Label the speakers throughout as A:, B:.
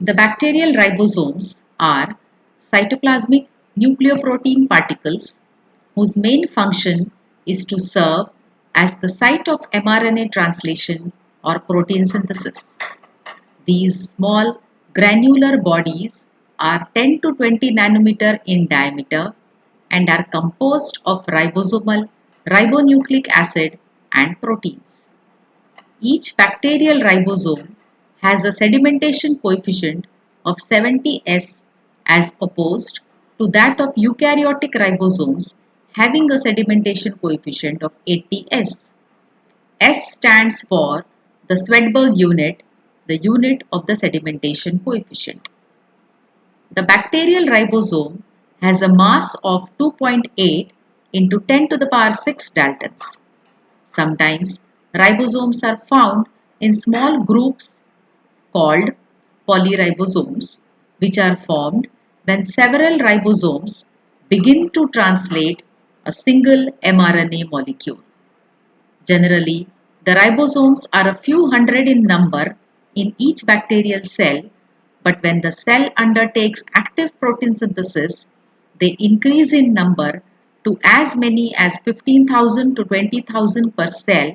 A: The bacterial ribosomes are cytoplasmic nucleoprotein particles whose main function is to serve as the site of mRNA translation or protein synthesis. These small granular bodies are 10 to 20 nanometer in diameter and are composed of ribosomal ribonucleic acid and proteins. Each bacterial ribosome has a sedimentation coefficient of 70S as opposed to that of eukaryotic ribosomes having a sedimentation coefficient of 80S. S stands for the Swedberg unit, the unit of the sedimentation coefficient. The bacterial ribosome has a mass of 2.8 into 10 to the power 6 daltons. Sometimes ribosomes are found in small groups called polyribosomes, which are formed when several ribosomes begin to translate a single mRNA molecule. Generally, the ribosomes are a few hundred in number in each bacterial cell, but when the cell undertakes active protein synthesis, they increase in number to as many as 15,000 to 20,000 per cell,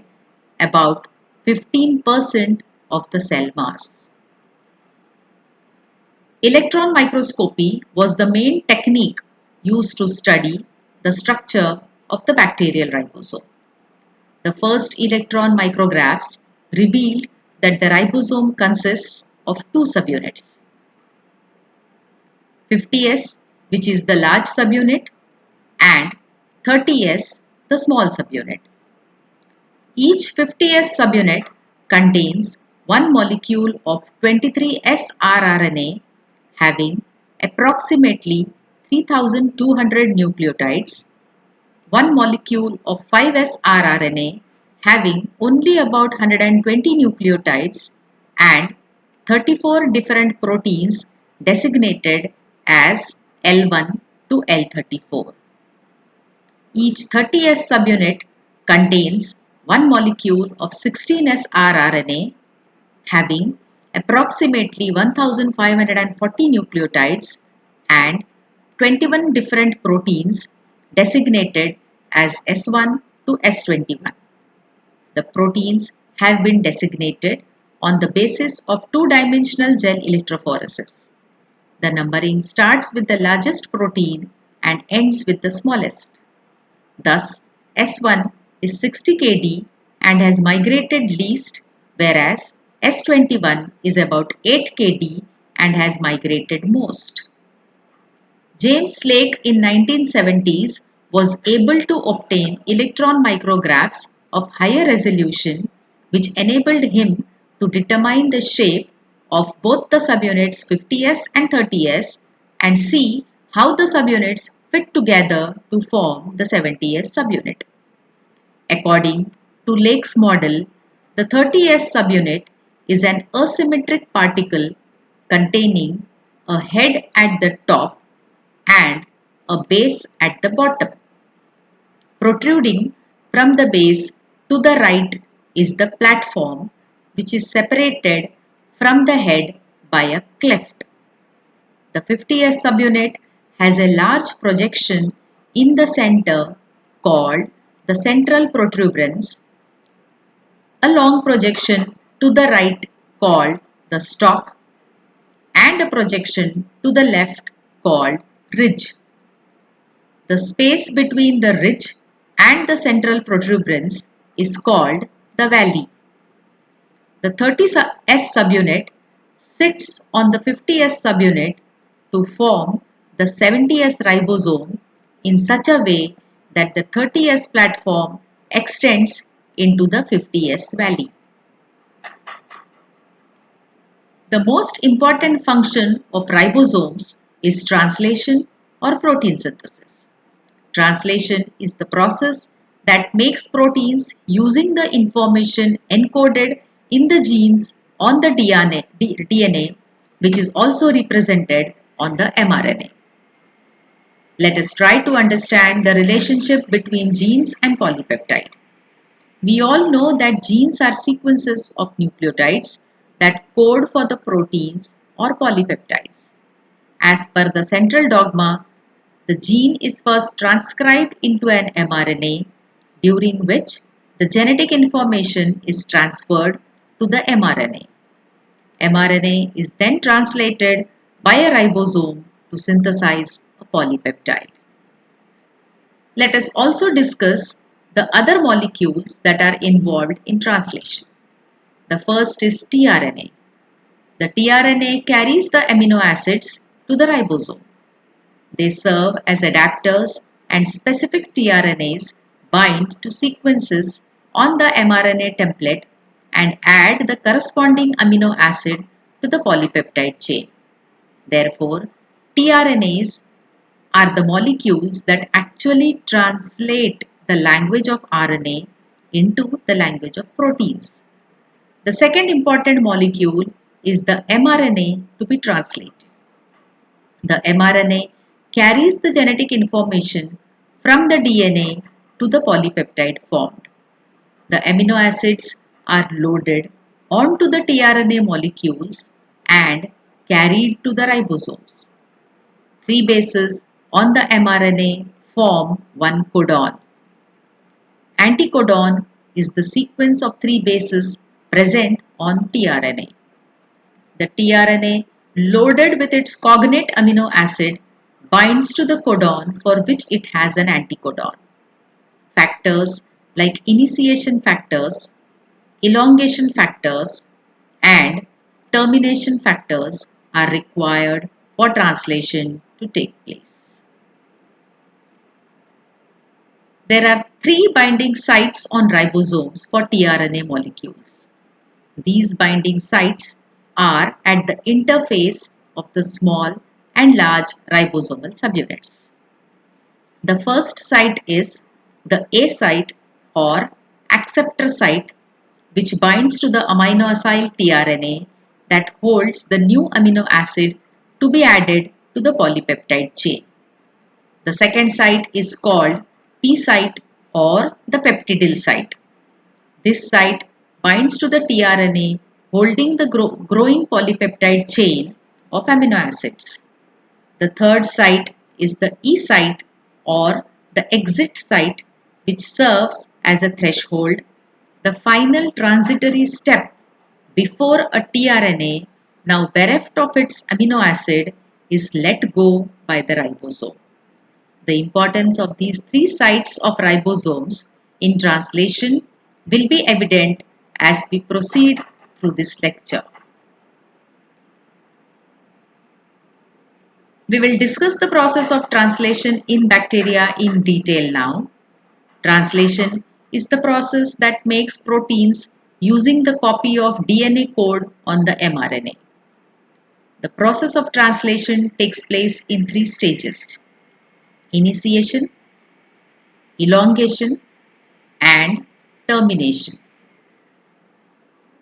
A: about 15% of the cell mass. Electron microscopy was the main technique used to study the structure of the bacterial ribosome. The first electron micrographs revealed that the ribosome consists of two subunits, 50S, which is the large subunit, and 30S, the small subunit. Each 50S subunit contains one molecule of 23S rRNA having approximately 3200 nucleotides, one molecule of 5S rRNA having only about 120 nucleotides, and 34 different proteins designated as L1 to L34. Each 30S subunit contains one molecule of 16S rRNA having approximately 1540 nucleotides and 21 different proteins designated as S1 to S21. The proteins have been designated on the basis of two-dimensional gel electrophoresis. The numbering starts with the largest protein and ends with the smallest. Thus, S1 is 60 kD and has migrated least, whereas S21 is about 8 kD and has migrated most. James Slake in 1970s was able to obtain electron micrographs of higher resolution, which enabled him to determine the shape of both the subunits 50S and 30S and see how the subunits fit together to form the 70S subunit. According to Lake's model, the 30S subunit is an asymmetric particle containing a head at the top and a base at the bottom. Protruding from the base to the right is the platform, which is separated from the head by a cleft. The 50S subunit has a large projection in the center called the central protuberance, a long projection to the right called the stalk, and a projection to the left called ridge. The space between the ridge and the central protuberance is called the valley. The 30S subunit sits on the 50S subunit to form the 70S ribosome in such a way that the 30S platform extends into the 50S valley. The most important function of ribosomes is translation or protein synthesis. Translation is the process that makes proteins using the information encoded in the genes on the DNA, which is also represented on the mRNA. Let us try to understand the relationship between genes and polypeptide. We all know that genes are sequences of nucleotides that code for the proteins or polypeptides. As per the central dogma, the gene is first transcribed into an mRNA, during which the genetic information is transferred to the mRNA. mRNA is then translated by a ribosome to synthesize a polypeptide. Let us also discuss the other molecules that are involved in translation. The first is tRNA. The tRNA carries the amino acids to the ribosome. They serve as adapters, and specific tRNAs bind to sequences on the mRNA template and add the corresponding amino acid to the polypeptide chain. Therefore, tRNAs are the molecules that actually translate the language of RNA into the language of proteins. The second important molecule is the mRNA to be translated. The mRNA carries the genetic information from the DNA to the polypeptide formed. The amino acids are loaded onto the tRNA molecules and carried to the ribosomes. Three bases on the mRNA form one codon. Anticodon is the sequence of three bases present on tRNA. The tRNA loaded with its cognate amino acid binds to the codon for which it has an anticodon. Factors like initiation factors, elongation factors, and termination factors are required for translation to take place. There are three binding sites on ribosomes for tRNA molecules. These binding sites are at the interface of the small and large ribosomal subunits. The first site is the A site or acceptor site, which binds to the aminoacyl tRNA that holds the new amino acid to be added to the polypeptide chain. The second site is called P site or the peptidyl site. This site binds to the tRNA holding the growing polypeptide chain of amino acids. The third site is the E site or the exit site, which serves as a threshold, the final transitory step before a tRNA, now bereft of its amino acid, is let go by the ribosome. The importance of these three sites of ribosomes in translation will be evident as we proceed through this lecture. We will discuss the process of translation in bacteria in detail now. Translation is the process that makes proteins using the copy of DNA code on the mRNA. The process of translation takes place in three stages: initiation, elongation, and termination.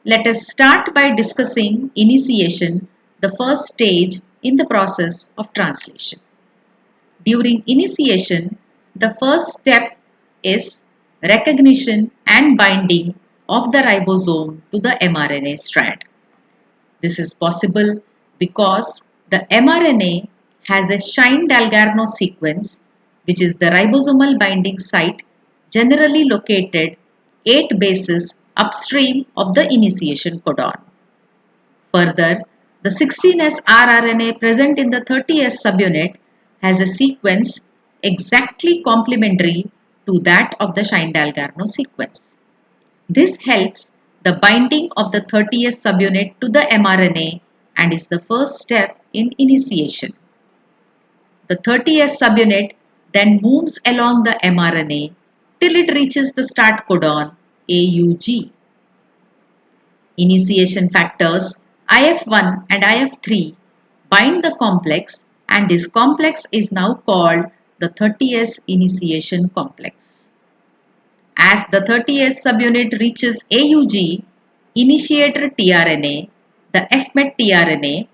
A: Let us start by discussing initiation, the first stage in the process of translation. During initiation, the first step is recognition and binding of the ribosome to the mRNA strand. This is possible because the mRNA has a Shine-Dalgarno sequence, which is the ribosomal binding site generally located 8 bases upstream of the initiation codon. Further, the 16S rRNA present in the 30S subunit has a sequence exactly complementary to that of the Shine-Dalgarno sequence. This helps the binding of the 30S subunit to the mRNA and is the first step in initiation. The 30S subunit then moves along the mRNA till it reaches the start codon AUG. Initiation factors IF1 and IF3 bind the complex, and this complex is now called the 30S initiation complex. As the 30S subunit reaches AUG, initiator tRNA, the fmet tRNA,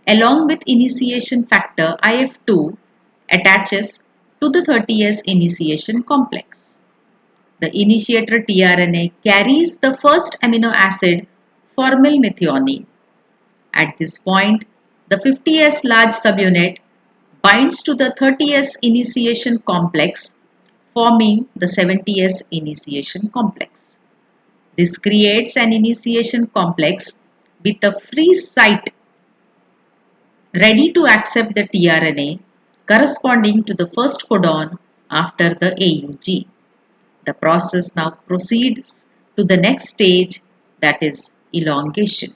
A: along with initiation factor IF2, attaches to the 30S initiation complex. The initiator tRNA carries the first amino acid formylmethionine. At this point, the 50S large subunit binds to the 30S initiation complex, forming the 70S initiation complex. This creates an initiation complex with a free site ready to accept the tRNA corresponding to the first codon after the AUG. The process now proceeds to the next stage, that is elongation.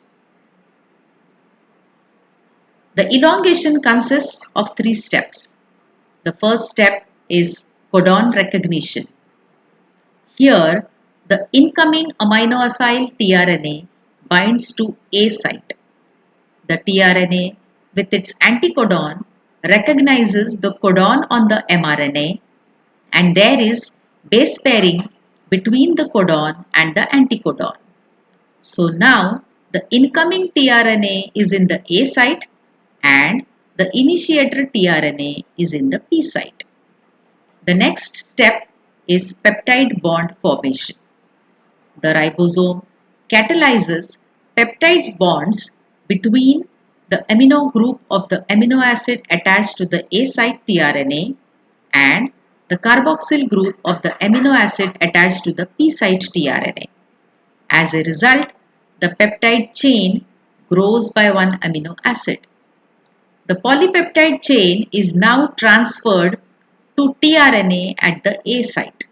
A: The elongation consists of three steps. The first step is codon recognition. Here, the incoming amino acyl tRNA binds to A site. The tRNA with its anticodon recognizes the codon on the mRNA, and there is base pairing between the codon and the anticodon. So now the incoming tRNA is in the A site and the initiator tRNA is in the P site. The next step is peptide bond formation. The ribosome catalyzes peptide bonds between the amino group of the amino acid attached to the A site tRNA and the carboxyl group of the amino acid attached to the P site tRNA. As a result, the peptide chain grows by one amino acid. The polypeptide chain is now transferred to tRNA at the A site.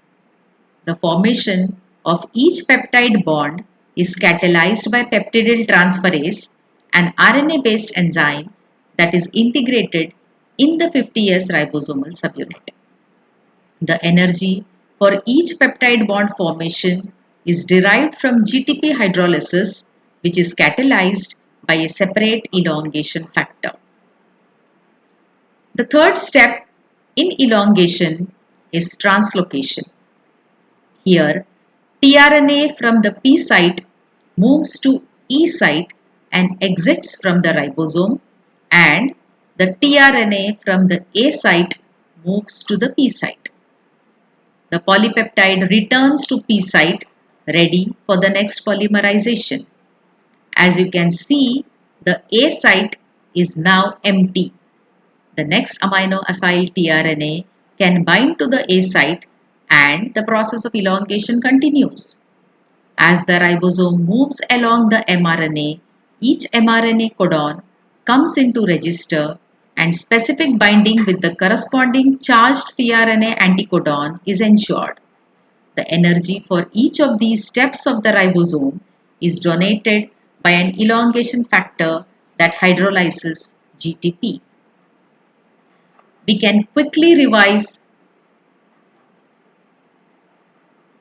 A: The formation of each peptide bond is catalyzed by peptidyl transferase, an RNA-based enzyme that is integrated in the 50S ribosomal subunit. The energy for each peptide bond formation is derived from GTP hydrolysis, which is catalyzed by a separate elongation factor. The third step in elongation is translocation. Here, tRNA from the P site moves to E site and exits from the ribosome, and the tRNA from the A site moves to the P site. The polypeptide returns to P site ready for the next polymerization. As you can see, the A site is now empty. The next amino acyl tRNA can bind to the A site and the process of elongation continues. As the ribosome moves along the mRNA, each mRNA codon comes into register and specific binding with the corresponding charged tRNA anticodon is ensured. The energy for each of these steps of the ribosome is donated by an elongation factor that hydrolyzes GTP. We can quickly revise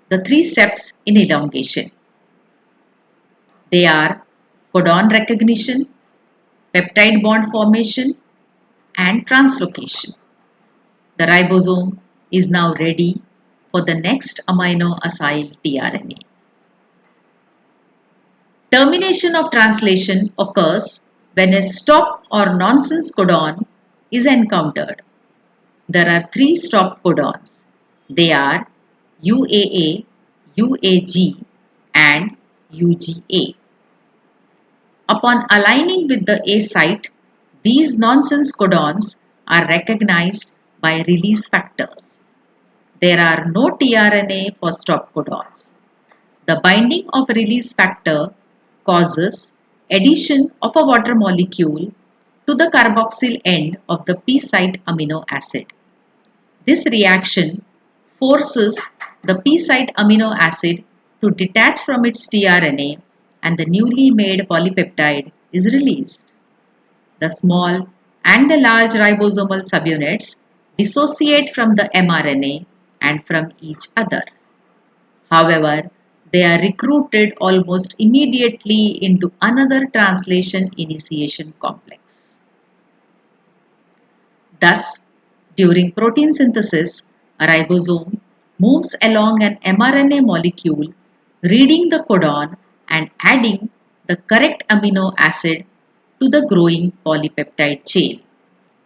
A: the three steps in elongation. They are codon recognition, peptide bond formation, and translocation. The ribosome is now ready for the next amino acyl tRNA. Termination of translation occurs when a stop or nonsense codon is encountered. There are three stop codons. They are UAA, UAG, and UGA. Upon aligning with the A site, these nonsense codons are recognized by release factors. There are no tRNA for stop codons. The binding of release factor causes addition of a water molecule to the carboxyl end of the P site amino acid. This reaction forces the P site amino acid to detach from its tRNA and the newly made polypeptide is released. The small and the large ribosomal subunits dissociate from the mRNA and from each other. However, they are recruited almost immediately into another translation initiation complex. Thus, during protein synthesis, a ribosome moves along an mRNA molecule, reading the codon and adding the correct amino acid to the growing polypeptide chain.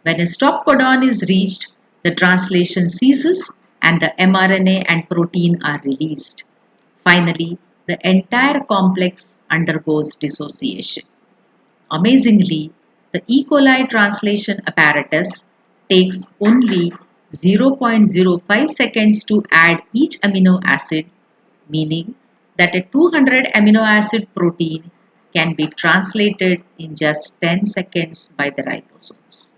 A: When a stop codon is reached, the translation ceases and the mRNA and protein are released. Finally, the entire complex undergoes dissociation. Amazingly, The E. coli translation apparatus takes only 0.05 seconds to add each amino acid, meaning that a 200 amino acid protein can be translated in just 10 seconds by the ribosomes.